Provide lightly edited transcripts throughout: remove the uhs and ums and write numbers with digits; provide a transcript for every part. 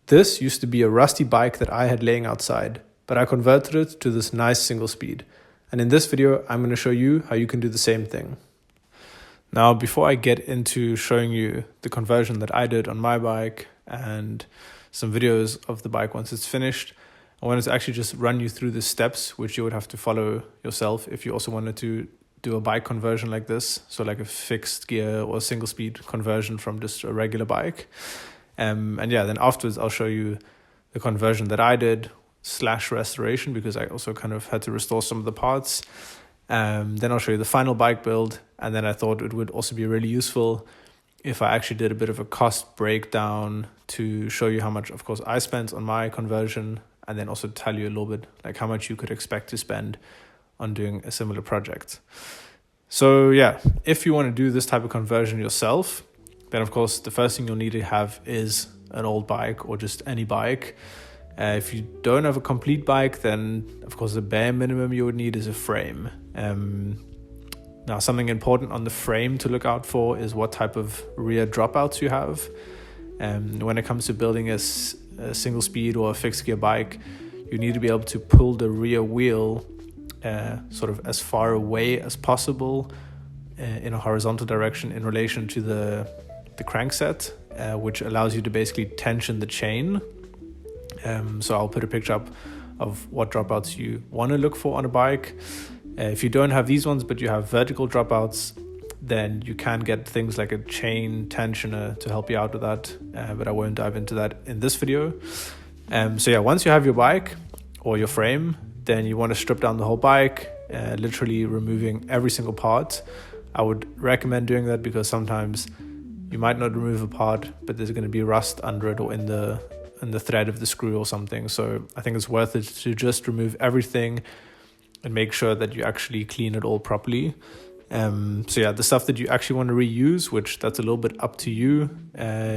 This used to be a rusty bike that I had laying outside, but I converted it to this nice single speed. And in this video, I'm going to show you how you can do the same thing. Now, before I get into showing you the conversion that I did on my bike and some videos of the bike once it's finished, I wanted to actually just run you through the steps which you would have to follow yourself if you also wanted to do a bike conversion like this. So like a fixed gear or single speed conversion from just a regular bike. And yeah, then afterwards I'll show you the conversion that I did / restoration, because I also kind of had to restore some of the parts. Then I'll show you the final bike build. And then I thought it would also be really useful if I actually did a bit of a cost breakdown to show you how much, of course, I spent on my conversion, and then also tell you a little bit like how much you could expect to spend on doing a similar project. So yeah, if you want to do this type of conversion yourself, then of course the first thing you'll need to have is an old bike or just any bike. If you don't have a complete bike, then of course the bare minimum you would need is a frame. Now, something important on the frame to look out for is what type of rear dropouts you have. When it comes to building a single speed or a fixed gear bike, you need to be able to pull the rear wheel sort of as far away as possible in a horizontal direction in relation to the crankset, which allows you to basically tension the chain. So I'll put a picture up of what dropouts you want to look for on a bike. If you don't have these ones, but you have vertical dropouts, then you can get things like a chain tensioner to help you out with that, but I won't dive into that in this video. So yeah, once you have your bike or your frame, then you want to strip down the whole bike, literally removing every single part. I would recommend doing that because sometimes you might not remove a part, but there's going to be rust under it or in the thread of the screw or something. So I think it's worth it to just remove everything and make sure that you actually clean it all properly. So yeah, the stuff that you actually want to reuse, which that's a little bit up to you,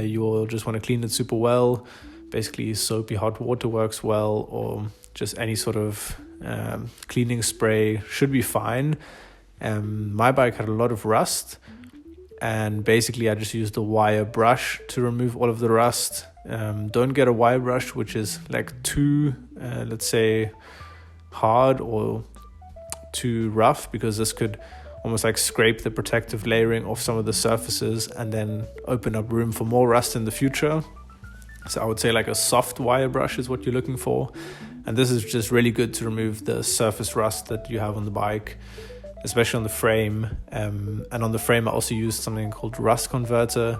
you'll just want to clean it super well. Basically soapy hot water works well, or just any sort of cleaning spray should be fine. My bike had a lot of rust, and basically I just used a wire brush to remove all of the rust. Don't get a wire brush which is like too, let's say, hard or too rough, because this could almost like scrape the protective layering off some of the surfaces and then open up room for more rust in the future. So I would say like a soft wire brush is what you're looking for. And this is just really good to remove the surface rust that you have on the bike, especially on the frame. And on the frame, I also used something called Rust Converter,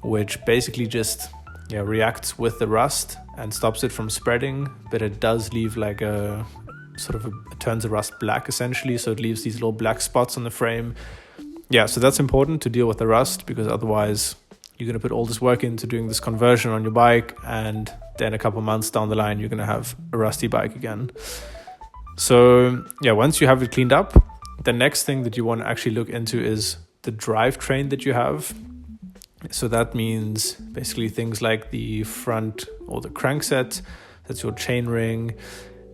which basically just reacts with the rust and stops it from spreading, but it does leave like a sort of it turns the rust black essentially, so it leaves these little black spots on the frame. Yeah, so that's important to deal with the rust, because otherwise you're going to put all this work into doing this conversion on your bike, and then a couple months down the line you're going to have a rusty bike again. So yeah, once you have it cleaned up, the next thing that you want to actually look into is the drivetrain that you have. So that means basically things like the front or the crankset, that's your chain ring,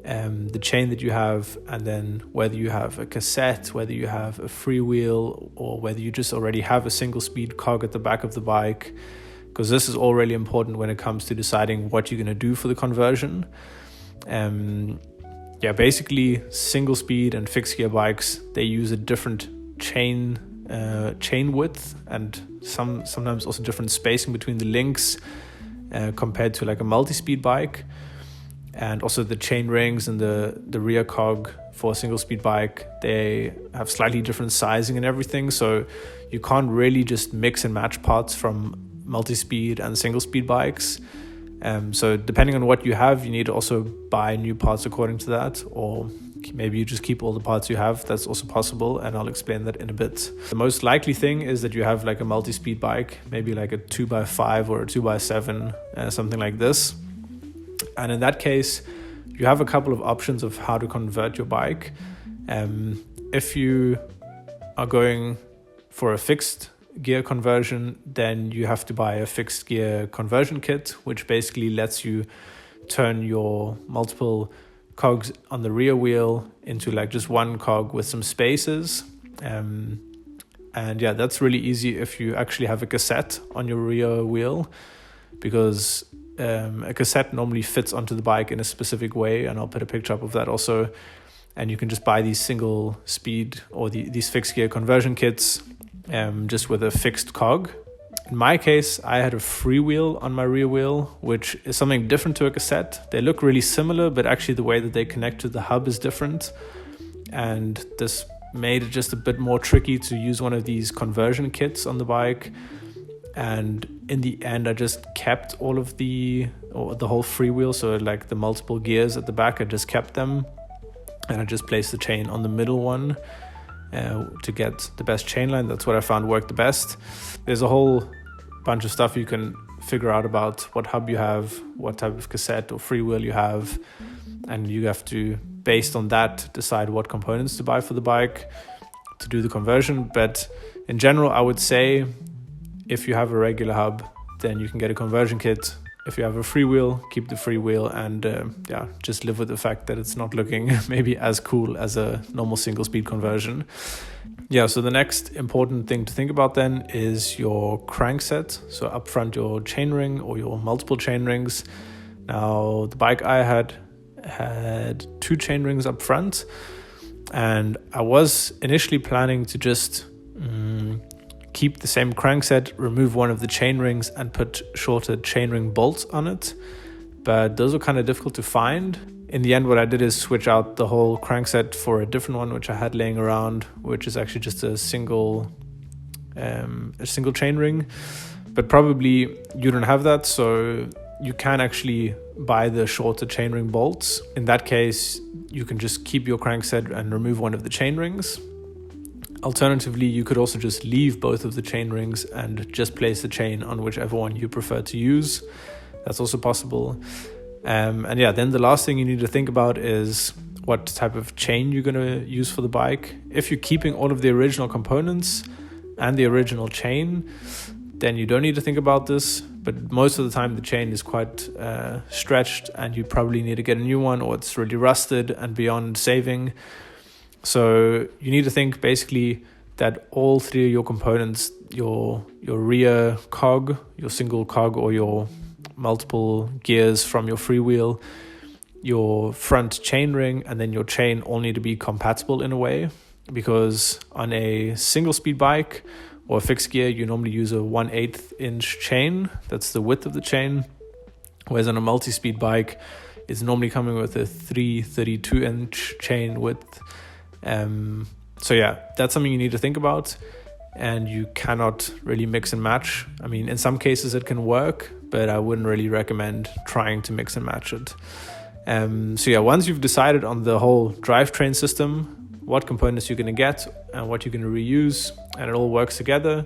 the chain that you have, and then whether you have a cassette, whether you have a freewheel, or whether you just already have a single speed cog at the back of the bike, because this is all really important when it comes to deciding what you're going to do for the conversion. Basically single speed and fixed gear bikes, they use a different chain width and sometimes also different spacing between the links compared to like a multi-speed bike. And also the chain rings and the rear cog for a single speed bike, they have slightly different sizing and everything, so you can't really just mix and match parts from multi-speed and single speed bikes. So depending on what you have, you need to also buy new parts according to that, or maybe you just keep all the parts you have. That's also possible, and I'll explain that in a bit. The most likely thing is that you have like a multi-speed bike, maybe like a 2x5 or a 2x7, something like this. And in that case, you have a couple of options of how to convert your bike. If you are going for a fixed gear conversion, then you have to buy a fixed gear conversion kit, which basically lets you turn your multiple cogs on the rear wheel into like just one cog with some spaces. And yeah, that's really easy if you actually have a cassette on your rear wheel, because a cassette normally fits onto the bike in a specific way, and I'll put a picture up of that also. And you can just buy these single speed or these fixed gear conversion kits just with a fixed cog. In my case, I had a freewheel on my rear wheel, which is something different to a cassette. They look really similar, but actually the way that they connect to the hub is different. And this made it just a bit more tricky to use one of these conversion kits on the bike. And in the end, I just kept all of the whole freewheel, so like the multiple gears at the back, I just kept them, and I just placed the chain on the middle one to get the best chain line. That's what I found worked the best. There's a whole bunch of stuff you can figure out about what hub you have, what type of cassette or freewheel you have, and you have to, based on that, decide what components to buy for the bike to do the conversion. But in general, I would say if you have a regular hub, then you can get a conversion kit. If you have a freewheel, keep the freewheel, and just live with the fact that it's not looking maybe as cool as a normal single speed conversion. Yeah, so the next important thing to think about then is your crankset. So up front, your chainring or your multiple chainrings. Now, the bike I had 2 chainrings up front, and I was initially planning to just keep the same crankset, remove one of the chainrings, and put shorter chainring bolts on it. But those were kind of difficult to find. In the end, what I did is switch out the whole crankset for a different one, which I had laying around, which is actually just a single chainring. But probably you don't have that, so you can actually buy the shorter chainring bolts. In that case, you can just keep your crankset and remove one of the chainrings. Alternatively, you could also just leave both of the chain rings and just place the chain on whichever one you prefer to use. That's also possible. Then the last thing you need to think about is what type of chain you're going to use for the bike. If you're keeping all of the original components and the original chain, then you don't need to think about this. But most of the time, the chain is quite stretched, and you probably need to get a new one, or it's really rusted and beyond saving. So you need to think basically that all 3 of your components, your rear cog, your single cog, or your multiple gears from your freewheel, your front chainring, and then your chain all need to be compatible in a way. Because on a single speed bike or a fixed gear, you normally use a 1/8 inch chain. That's the width of the chain. Whereas on a multi-speed bike, it's normally coming with a 3/32 inch chain width. That's something you need to think about, and you cannot really mix and match. I mean, in some cases it can work, but I wouldn't really recommend trying to mix and match it. Once you've decided on the whole drivetrain system, what components you're going to get and what you're going to reuse, and it all works together,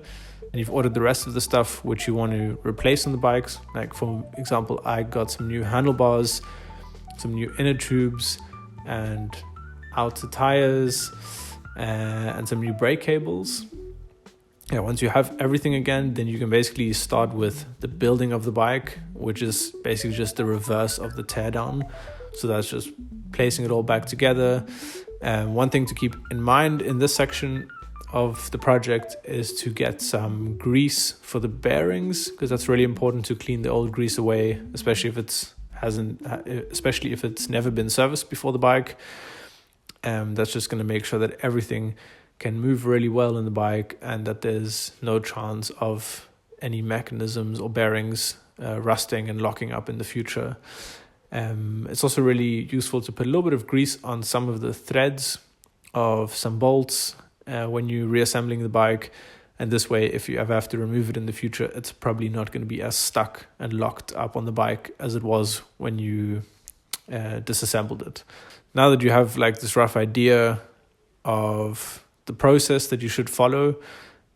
and you've ordered the rest of the stuff which you want to replace on the bikes. Like, for example, I got some new handlebars, some new inner tubes, and outer tires, and some new brake cables. Once you have everything again, then you can basically start with the building of the bike, which is basically just the reverse of the teardown. So that's just placing it all back together. One thing to keep in mind in this section of the project is to get some grease for the bearings, because that's really important to clean the old grease away, especially if it's never been serviced before the bike. That's just going to make sure that everything can move really well in the bike, and that there's no chance of any mechanisms or bearings rusting and locking up in the future. It's also really useful to put a little bit of grease on some of the threads of some bolts when you're reassembling the bike. And this way, if you ever have to remove it in the future, it's probably not going to be as stuck and locked up on the bike as it was when you disassembled it. Now that you have like this rough idea of the process that you should follow,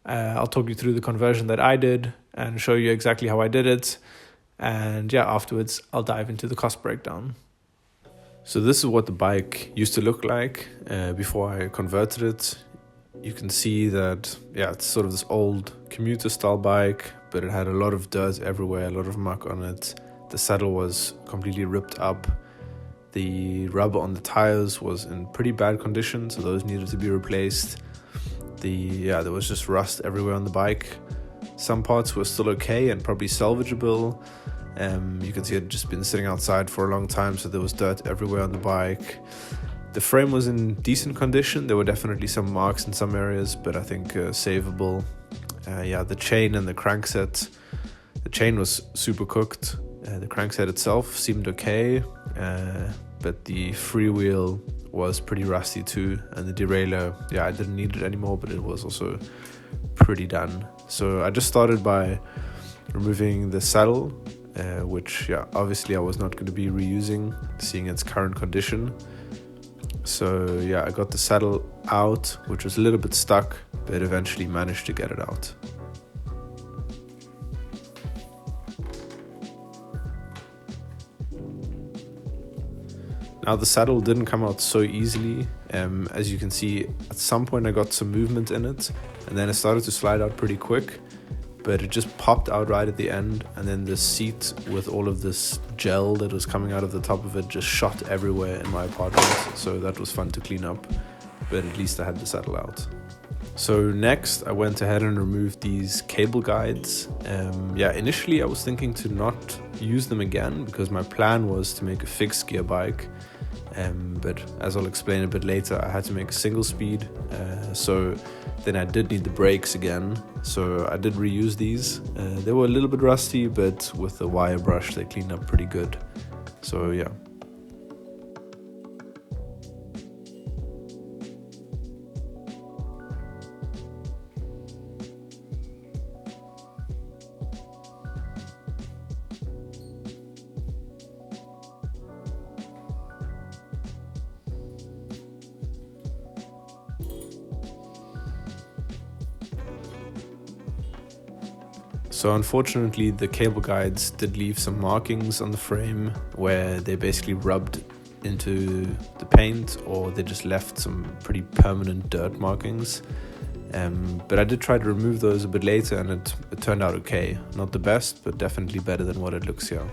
I'll talk you through the conversion that I did and show you exactly how I did it. And afterwards I'll dive into the cost breakdown. So this is what the bike used to look like before I converted it. You can see that, it's sort of this old commuter style bike, but it had a lot of dirt everywhere, a lot of muck on it. The saddle was completely ripped up. The rubber on the tires was in pretty bad condition, so those needed to be replaced. There was just rust everywhere on the bike. Some parts were still okay and probably salvageable, You can see it had just been sitting outside for a long time, so there was dirt everywhere on the bike. The frame was in decent condition. There were definitely some marks in some areas, but I think savable. The chain and the crankset. The chain was super cooked. The crankset itself seemed okay, but the freewheel was pretty rusty too, and the derailleur, I didn't need it anymore, but it was also pretty done. So I just started by removing the saddle, which obviously I was not going to be reusing, seeing its current condition. So I got the saddle out, which was a little bit stuck, but eventually managed to get it out. Now the saddle didn't come out so easily. As you can see, at some point I got some movement in it, and then it started to slide out pretty quick, but it just popped out right at the end, and then the seat with all of this gel that was coming out of the top of it just shot everywhere in my apartment, so that was fun to clean up, but at least I had the saddle out. So next I went ahead and removed these cable guides. Initially I was thinking to not use them again because my plan was to make a fixed gear bike, but as I'll explain a bit later, I had to make a single speed, so then I did need the brakes again, so I did reuse these. They were a little bit rusty, but with the wire brush they cleaned up pretty good. So So unfortunately the cable guides did leave some markings on the frame where they basically rubbed into the paint, or they just left some pretty permanent dirt markings. But I did try to remove those a bit later, and it turned out okay. Not the best, but definitely better than what it looks here.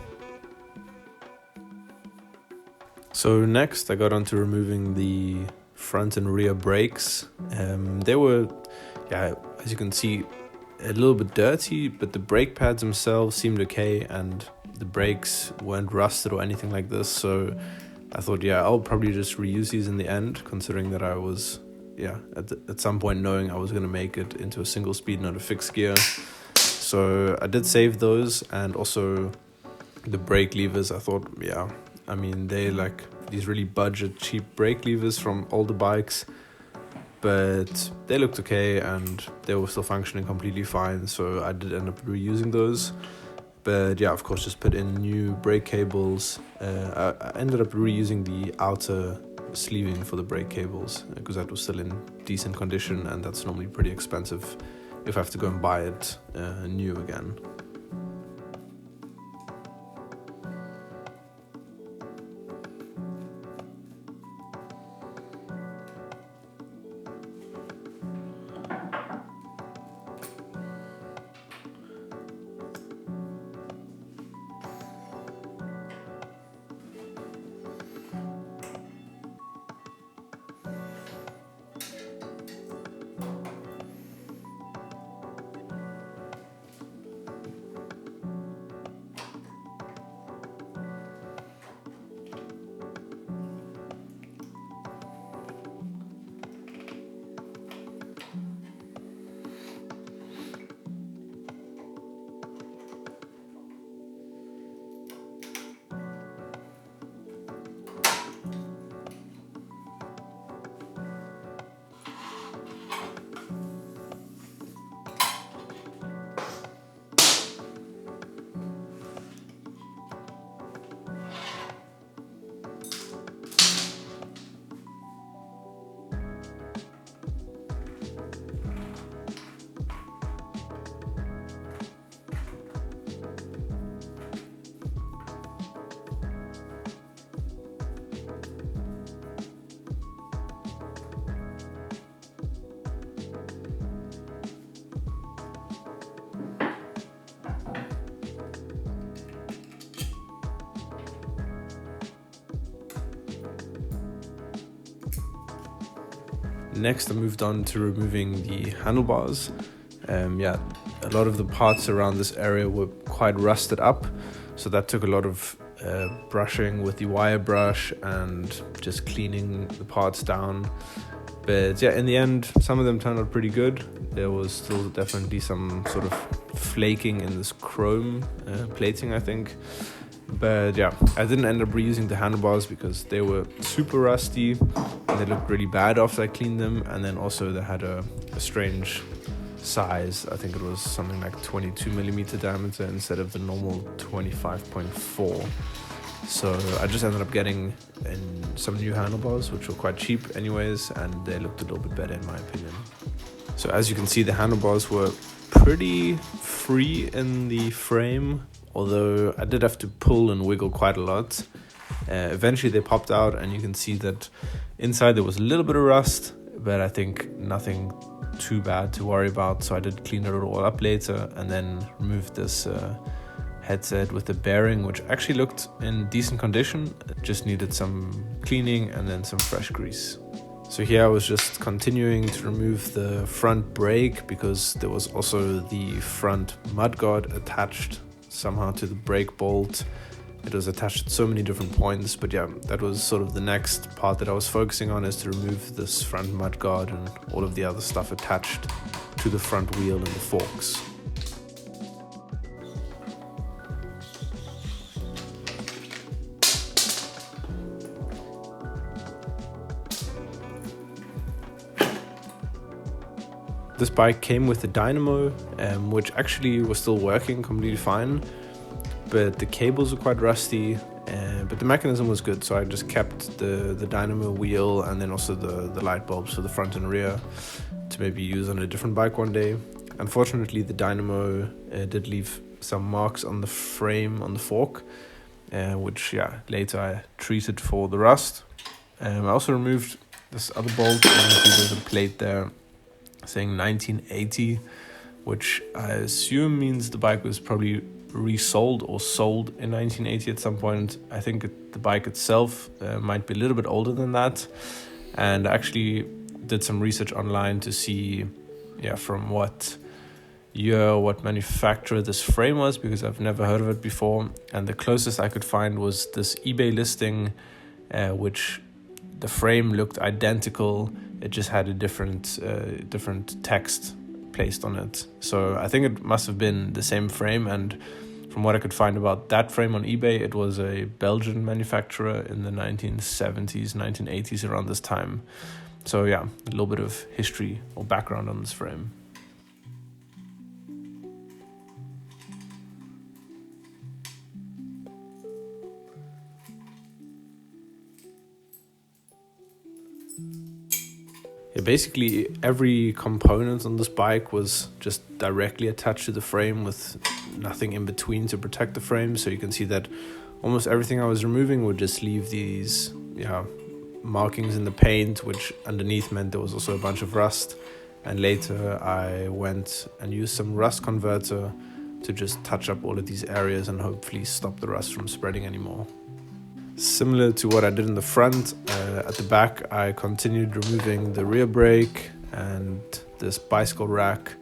So next I got on to removing the front and rear brakes. They were, as you can see, a little bit dirty, but the brake pads themselves seemed okay, and the brakes weren't rusted or anything like this, so I thought I'll probably just reuse these in the end, considering that I was at some point knowing I was going to make it into a single speed, not a fixed gear. So I did save those, and also the brake levers. I thought they like these really budget cheap brake levers from older bikes, but they looked okay and they were still functioning completely fine, so I did end up reusing those. But of course, just put in new brake cables. I ended up reusing the outer sleeving for the brake cables because that was still in decent condition, and that's normally pretty expensive if I have to go and buy it new again. Next, I moved on to removing the handlebars. A lot of the parts around this area were quite rusted up, So that took a lot of brushing with the wire brush and just cleaning the parts down. But yeah, in the end, some of them turned out pretty good. There was still definitely some sort of flaking in this chrome plating, I think. But yeah, I didn't end up reusing the handlebars because they were super rusty and they looked really bad after I cleaned them. And then also they had a strange size. I think it was something like 22 millimeter diameter instead of the normal 25.4. So I just ended up getting in some new handlebars, which were quite cheap anyways, and they looked a little bit better in my opinion. So as you can see, the handlebars were pretty free in the frame, although I did have to pull and wiggle quite a lot. Eventually they popped out and you can see that inside there was a little bit of rust, but I think nothing too bad to worry about. So I did clean it all up later and then removed this headset with the bearing, which actually looked in decent condition. It just needed some cleaning and then some fresh grease. So here I was just continuing to remove the front brake because there was also the front mudguard attached somehow to the brake bolt. It was attached at so many different points, but yeah, that was sort of the next part that I was focusing on, is to remove this front mudguard and all of the other stuff attached to the front wheel and the forks. This bike came with a dynamo, which actually was still working completely fine, but the cables were quite rusty, but the mechanism was good, so I just kept the dynamo wheel and then also the light bulbs for the front and rear to maybe use on a different bike one day. Unfortunately, the dynamo did leave some marks on the frame, on the fork, which later I treated for the rust. I also removed this other bolt, and you see there's a plate there saying 1980, which I assume means the bike was probably resold or sold in 1980 at some point. I think the bike itself might be a little bit older than that, and I actually did some research online to see from what year, what manufacturer this frame was, because I've never heard of it before, and the closest I could find was this eBay listing, which the frame looked identical. It just had a different text placed on it. So I think it must have been the same frame, and from what I could find about that frame on eBay, it was a Belgian manufacturer in the 1970s, 1980s, around this time. So yeah, a little bit of history or background on this frame. Yeah, basically every component on this bike was just directly attached to the frame with nothing in between to protect the frame. So you can see that almost everything I was removing would just leave these markings in the paint, which underneath meant there was also a bunch of rust. And later I went and used some rust converter to just touch up all of these areas and hopefully stop the rust from spreading anymore. Similar to what I did in the front, at the back I continued removing the rear brake and this bicycle rack.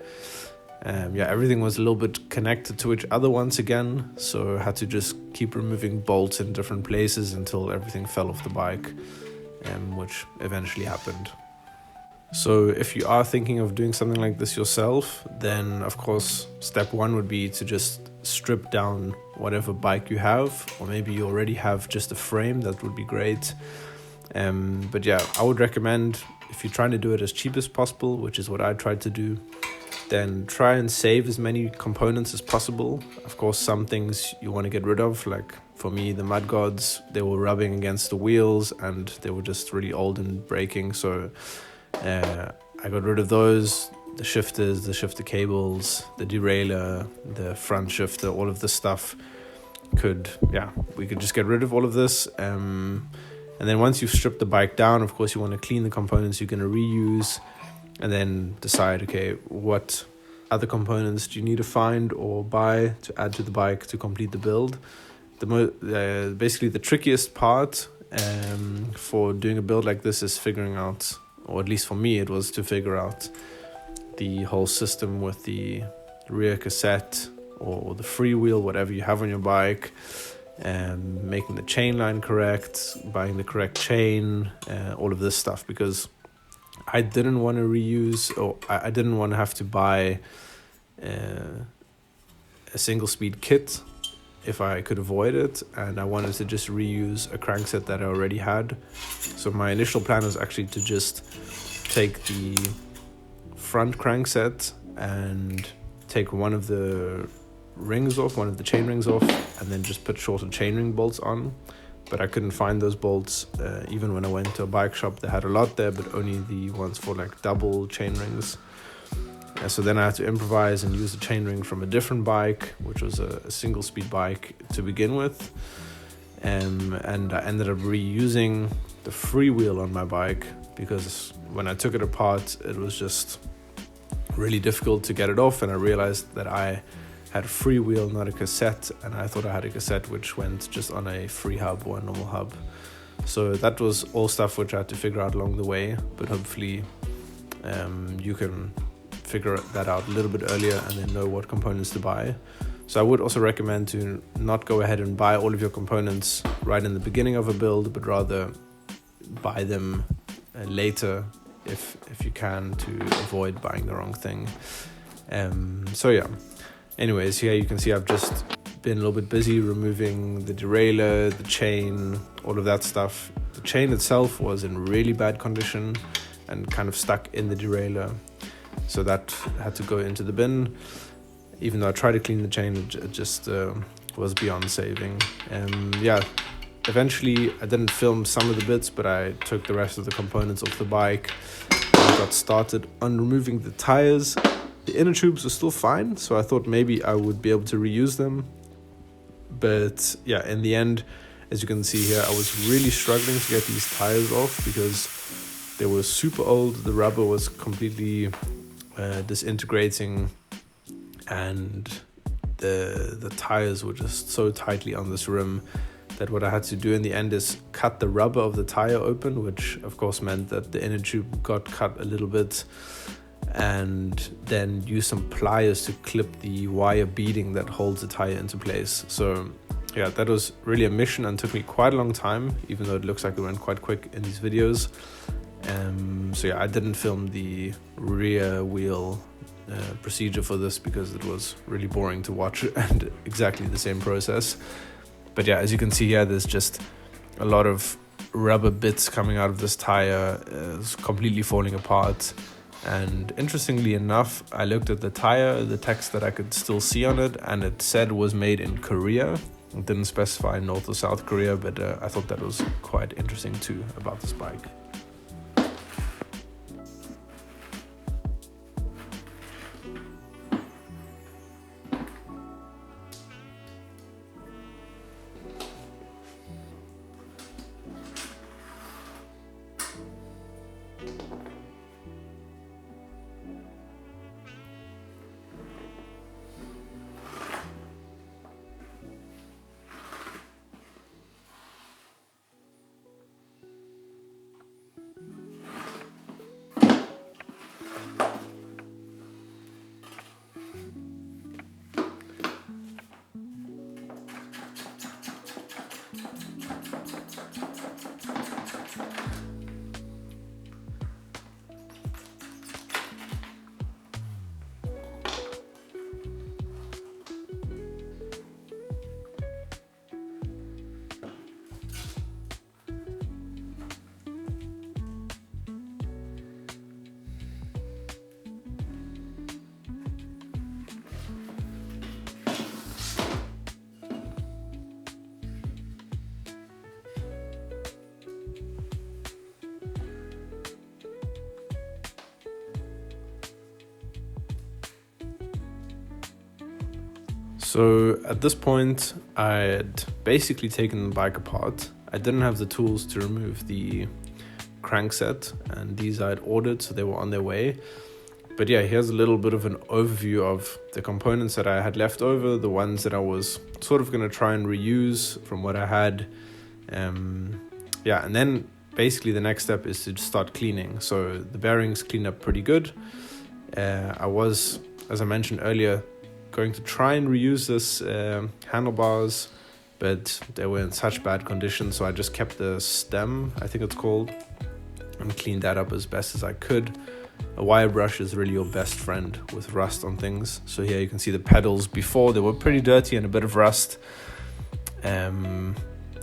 Everything was a little bit connected to each other once again, so I had to just keep removing bolts in different places until everything fell off the bike, which eventually happened. So if you are thinking of doing something like this yourself, then of course step one would be to just strip down whatever bike you have, or maybe you already have just a frame. That would be great. But yeah, I would recommend, if you're trying to do it as cheap as possible, which is what I tried to do, then try and save as many components as possible. Of course, some things you want to get rid of, like for me, the mudguards, they were rubbing against the wheels and they were just really old and breaking. So I got rid of those, the shifters, the shifter cables, the derailleur, the front shifter, all of this stuff we could just get rid of all of this. And then once you've stripped the bike down, of course, you want to clean the components you're going to reuse, and then decide, okay, what other components do you need to find or buy to add to the bike to complete the build. Basically, the trickiest part for doing a build like this is figuring out, or at least for me, it was to figure out the whole system with the rear cassette, or the freewheel, whatever you have on your bike, making the chain line correct, buying the correct chain, all of this stuff, because I didn't want to reuse, or I didn't want to have to buy a single speed kit if I could avoid it, and I wanted to just reuse a crankset that I already had. So my initial plan was actually to just take the front crankset and take one of the rings off, one of the chain rings off, and then just put shorter chainring bolts on. But I couldn't find those bolts. Even when I went to a bike shop, they had a lot there, but only the ones for like double chain rings. So then I had to improvise and use a chainring from a different bike, which was a single speed bike to begin with. And I ended up reusing the freewheel on my bike, because when I took it apart, it was just really difficult to get it off. And I realized that I had a freewheel, not a cassette, and I thought I had a cassette which went just on a free hub or a normal hub. So that was all stuff which I had to figure out along the way, but hopefully you can figure that out a little bit earlier and then know what components to buy. So I would also recommend to not go ahead and buy all of your components right in the beginning of a build, but rather buy them later if you can, to avoid buying the wrong thing. So yeah, anyways, here you can see I've just been a little bit busy removing the derailleur, the chain, all of that stuff. The chain itself was in really bad condition and kind of stuck in the derailleur, so that had to go into the bin. Even though I tried to clean the chain, it just was beyond saving. Yeah, eventually I didn't film some of the bits, but I took the rest of the components off the bike and got started on removing the tires. The inner tubes are still fine, so I thought maybe I would be able to reuse them. But yeah, in the end, as you can see here, I was really struggling to get these tires off because they were super old. The rubber was completely disintegrating, and the tires were just so tightly on this rim that what I had to do in the end is cut the rubber of the tire open, which of course meant that the inner tube got cut a little bit, and then use some pliers to clip the wire beading that holds the tire into place. So yeah, that was really a mission and took me quite a long time, even though it looks like it went quite quick in these videos. So yeah, I didn't film the rear wheel procedure for this because it was really boring to watch and exactly the same process. But yeah, as you can see here, there's just a lot of rubber bits coming out of this tire. It's completely falling apart. And interestingly enough, I looked at the tire, the text that I could still see on it, and it said was made in Korea. It didn't specify North or South Korea, but I thought that was quite interesting too about this bike. So at this point, I had basically taken the bike apart. I didn't have the tools to remove the crankset, and these I had ordered, so they were on their way. But yeah, here's a little bit of an overview of the components that I had left over, the ones that I was sort of going to try and reuse from what I had. Yeah, and then basically the next step is to start cleaning. So the bearings cleaned up pretty good. I was, as I mentioned earlier, going to try and reuse this handlebars, but they were in such bad condition, so I just kept the stem, I think it's called, and cleaned that up as best as I could. A wire brush is really your best friend with rust on things. So here you can see the pedals before, they were pretty dirty and a bit of rust.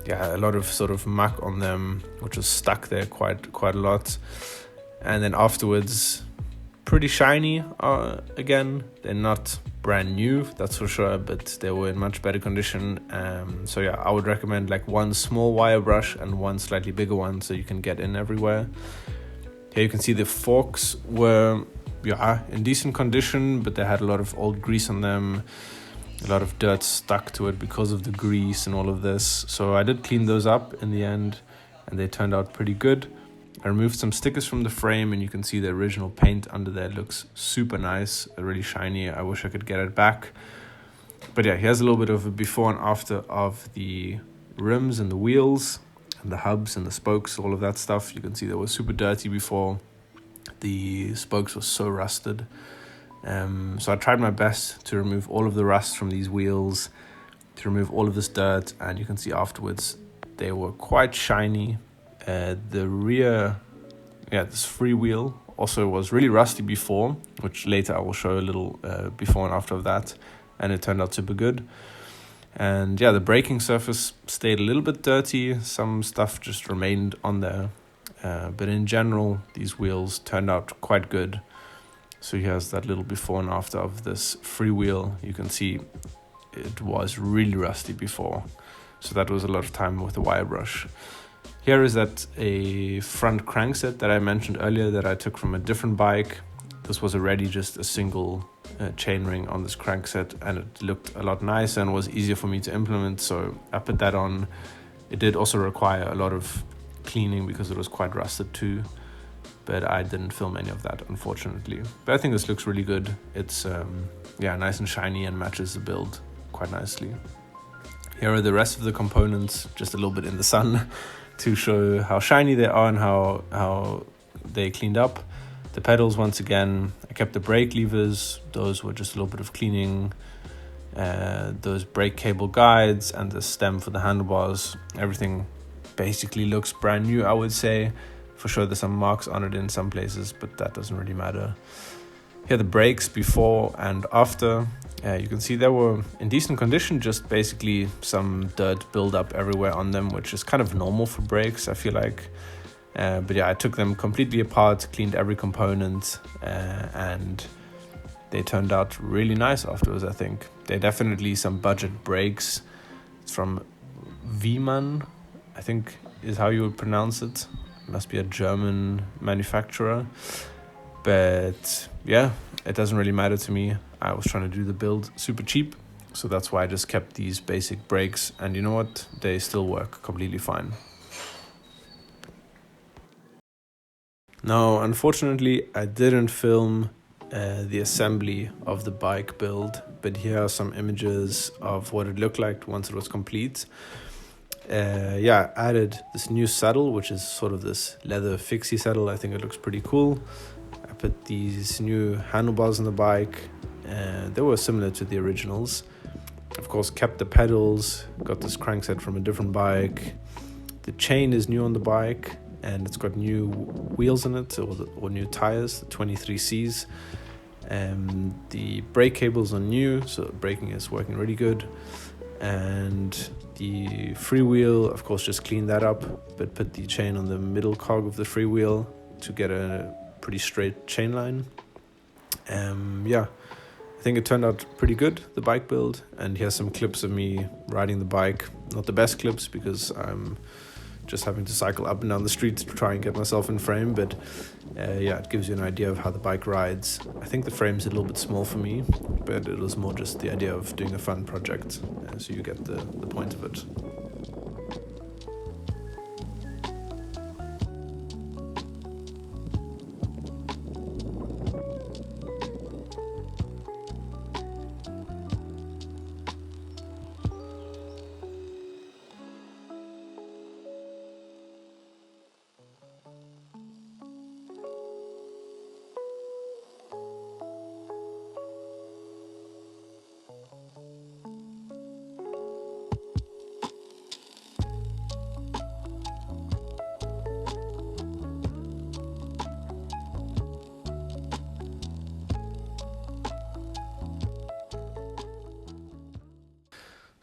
Yeah, a lot of sort of muck on them, which was stuck there quite a lot. And then afterwards, pretty shiny again. They're not brand new, that's for sure, but they were in much better condition. So yeah, I would recommend like one small wire brush and one slightly bigger one so you can get in everywhere. Here you can see the forks were in decent condition, but they had a lot of old grease on them. A lot of dirt stuck to it because of the grease and all of this. So I did clean those up in the end, and they turned out pretty good. I removed some stickers from the frame, and you can see the original paint under there looks super nice, really shiny. I wish I could get it back. But yeah, here's a little bit of a before and after of the rims and the wheels and the hubs and the spokes, all of that stuff. You can see they were super dirty before. The spokes were so rusted. So I tried my best to remove all of the rust from these wheels, to remove all of this dirt, and you can see afterwards they were quite shiny. The rear, this freewheel also was really rusty before, which later I will show a little before and after of that, and it turned out super good. And yeah, the braking surface stayed a little bit dirty, some stuff just remained on there, but in general these wheels turned out quite good. So here's that little before and after of this freewheel. You can see it was really rusty before, so that was a lot of time with the wire brush. Here is a front crankset that I mentioned earlier that I took from a different bike. This was already just a single chainring on this crankset, and it looked a lot nicer and was easier for me to implement, so I put that on. It did also require a lot of cleaning because it was quite rusted too, but I didn't film any of that, unfortunately. But I think this looks really good. It's nice and shiny and matches the build quite nicely. Here are the rest of the components, just a little bit in the sun to show how shiny they are and how they cleaned up. The pedals, once again, I kept the brake levers. Those were just a little bit of cleaning. Those brake cable guides and the stem for the handlebars, everything basically looks brand new, I would say. For sure there's some marks on it in some places, but that doesn't really matter. Here are the brakes before and after. You can see they were in decent condition, just basically some dirt buildup everywhere on them, which is kind of normal for brakes, I feel like. But yeah, I took them completely apart, cleaned every component, and they turned out really nice afterwards, I think. They're definitely some budget brakes. It's from Wiemann, I think is how you would pronounce it. Must be a German manufacturer, but yeah, it doesn't really matter to me. I was trying to do the build super cheap, so that's why I just kept these basic brakes, and you know what, they still work completely fine. Now, unfortunately, I didn't film the assembly of the bike build, but here are some images of what it looked like once it was complete. I added this new saddle, which is sort of this leather fixie saddle. I think it looks pretty cool. I put these new handlebars on the bike, and they were similar to the originals. Of course, kept the pedals, got this crankset from a different bike. The chain is new on the bike, and it's got new wheels in it, or new tires, the 23Cs. The brake cables are new, so braking is working really good. And the freewheel, of course, just cleaned that up, but put the chain on the middle cog of the freewheel to get a pretty straight chain line. I think it turned out pretty good, the bike build. And here's some clips of me riding the bike. Not the best clips because I'm just having to cycle up and down the street to try and get myself in frame, but it gives you an idea of how the bike rides. I think the frame's a little bit small for me, but it was more just the idea of doing a fun project, so you get the point of it.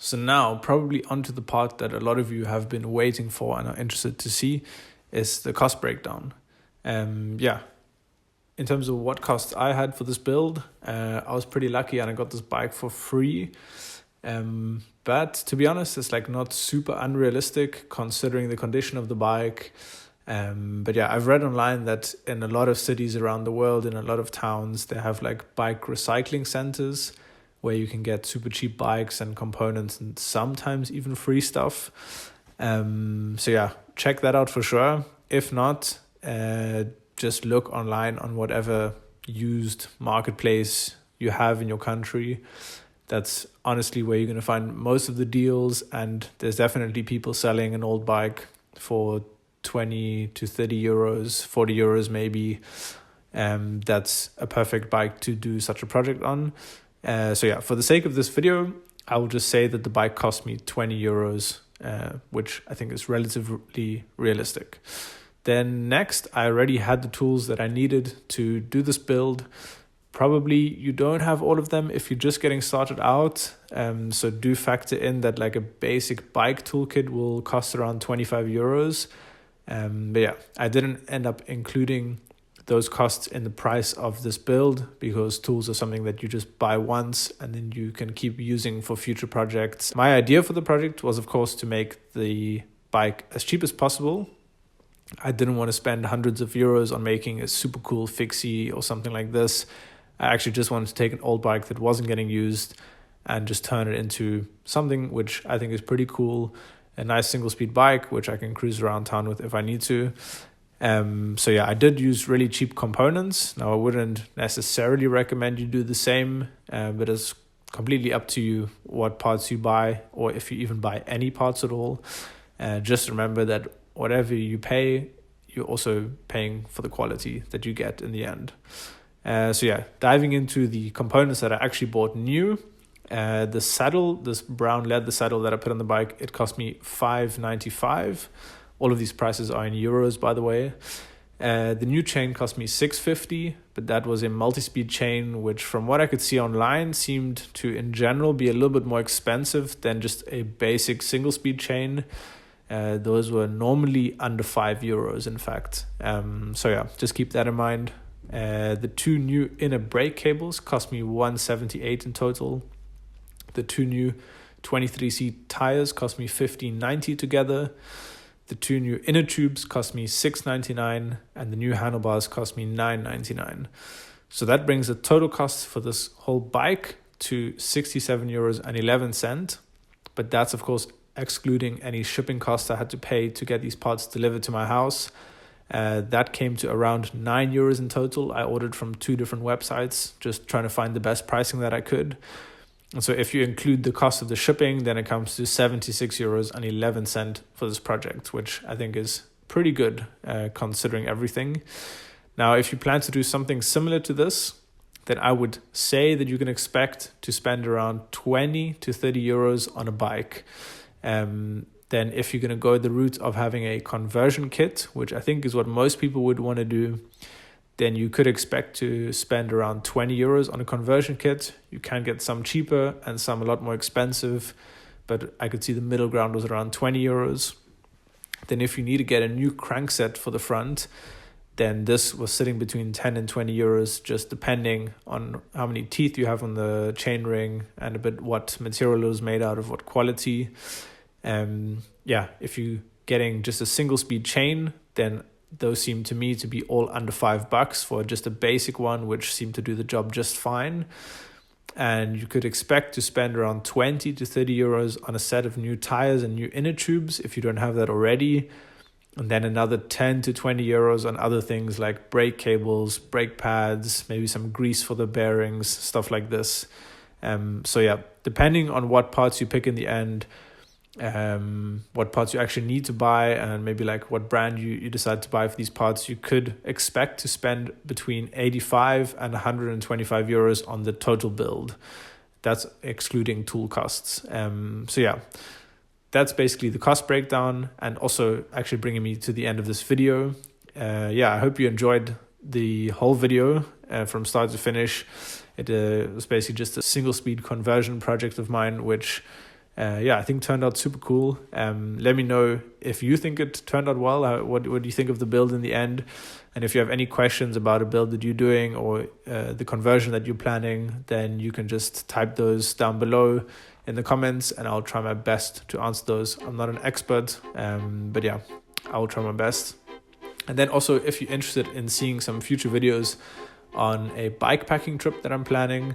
So now, probably onto the part that a lot of you have been waiting for and are interested to see, is the cost breakdown. In terms of what costs I had for this build, I was pretty lucky and I got this bike for free. But to be honest, it's like not super unrealistic considering the condition of the bike. I've read online that in a lot of cities around the world, in a lot of towns, they have like bike recycling centers where you can get super cheap bikes and components and sometimes even free stuff. Check that out for sure. If not, just look online on whatever used marketplace you have in your country. That's honestly where you're going to find most of the deals, and there's definitely people selling an old bike for 20 to 30 euros, 40 euros maybe. That's a perfect bike to do such a project on. For the sake of this video, I will just say that the bike cost me 20 euros, which I think is relatively realistic. Then next, I already had the tools that I needed to do this build. Probably you don't have all of them if you're just getting started out. So do factor in that like a basic bike toolkit will cost around 25 euros. I didn't end up including those costs in the price of this build because tools are something that you just buy once and then you can keep using for future projects. My idea for the project was, of course, to make the bike as cheap as possible. I didn't want to spend hundreds of euros on making a super cool fixie or something like this. I actually just wanted to take an old bike that wasn't getting used and just turn it into something which I think is pretty cool. A nice single-speed bike, which I can cruise around town with if I need to. I did use really cheap components. Now, I wouldn't necessarily recommend you do the same, but it's completely up to you what parts you buy, or if you even buy any parts at all. Just remember that whatever you pay, you're also paying for the quality that you get in the end. Diving into the components that I actually bought new. The saddle, this brown leather saddle that I put on the bike, it cost me €5.95. All of these prices are in euros, by the way. The new chain cost me €6.50, but that was a multi-speed chain, which from what I could see online seemed to, in general, be a little bit more expensive than just a basic single-speed chain. Those were normally under €5, in fact. Just keep that in mind. The two new inner brake cables cost me $178 in total. The two new 23C tires cost me $15.90 together. The two new inner tubes cost me $6.99, and the new handlebars cost me $9.99. So that brings the total cost for this whole bike to €67.11. But that's, of course, excluding any shipping costs I had to pay to get these parts delivered to my house. That came to around €9 in total. I ordered from 2 different websites, just trying to find the best pricing that I could. And so if you include the cost of the shipping, then it comes to €76.11 for this project, which I think is pretty good considering everything. Now, if you plan to do something similar to this, then I would say that you can expect to spend around 20 to 30 euros on a bike. Then if you're going to go the route of having a conversion kit, which I think is what most people would want to do, then you could expect to spend around 20 euros on a conversion kit. You can get some cheaper and some a lot more expensive, but I could see the middle ground was around 20 euros. Then if you need to get a new crankset for the front, then this was sitting between 10 and 20 euros, just depending on how many teeth you have on the chainring and a bit what material it was made out of, what quality. If you're getting just a single speed chain, then those seem to me to be all under $5 for just a basic one, which seemed to do the job just fine. And you could expect to spend around 20 to 30 euros on a set of new tires and new inner tubes if you don't have that already. And then another 10 to 20 euros on other things like brake cables, brake pads, maybe some grease for the bearings, stuff like this. Depending on what parts you pick in the end, what parts you actually need to buy, and maybe like what brand you decide to buy for these parts, you could expect to spend between 85 and 125 euros on the total build. That's excluding tool costs. That's basically the cost breakdown, and also actually bringing me to the end of this video. I hope you enjoyed the whole video from start to finish. It was basically just a single speed conversion project of mine, which I think turned out super cool. Let me know if you think it turned out well. What do you think of the build in the end? And if you have any questions about a build that you're doing or the conversion that you're planning, then you can just type those down below in the comments and I'll try my best to answer those. I'm not an expert, but yeah, I will try my best. And then also, if you're interested in seeing some future videos on a bike packing trip that I'm planning,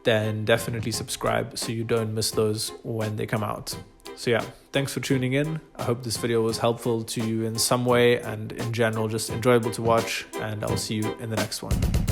then definitely subscribe so you don't miss those when they come out. So yeah, thanks for tuning in. I hope this video was helpful to you in some way and in general just enjoyable to watch, and I'll see you in the next one.